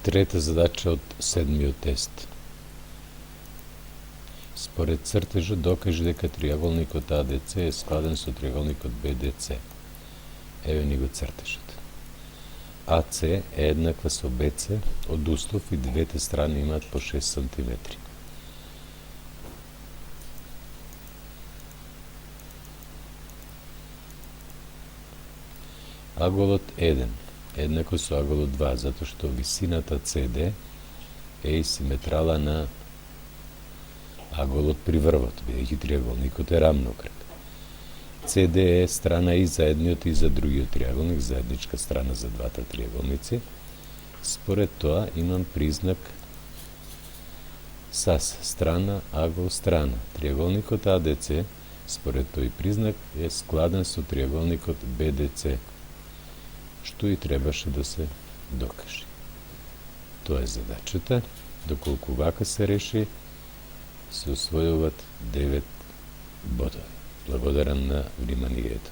Трета задача од седмиот тест. Според цртежот докажи дека триаголникот АДЦ е складен со триаголникот БДЦ. Еве ни го цртежот. АЦ е еднаква со БЦ од услов и двете страни имаат по 6 см. Аголот 1 еднакво со аголот 2, затоа што висината CD е симетрала на аголот при врвот, бидејќи триаголникот е рамнокръг. CD е страна и за едниот и за другиот триаголник, заедничка страна за двата триаголници. Според тоа имам признак САС, страна, агол, страна. Триаголникот АДЦ, според тој признак, е складен со триаголникот БДЦ, што и требаше да се докаже. Тоа е задачата. Доколку вака се реши, се усвојуваат 9 бодови. Благодарам на вниманието.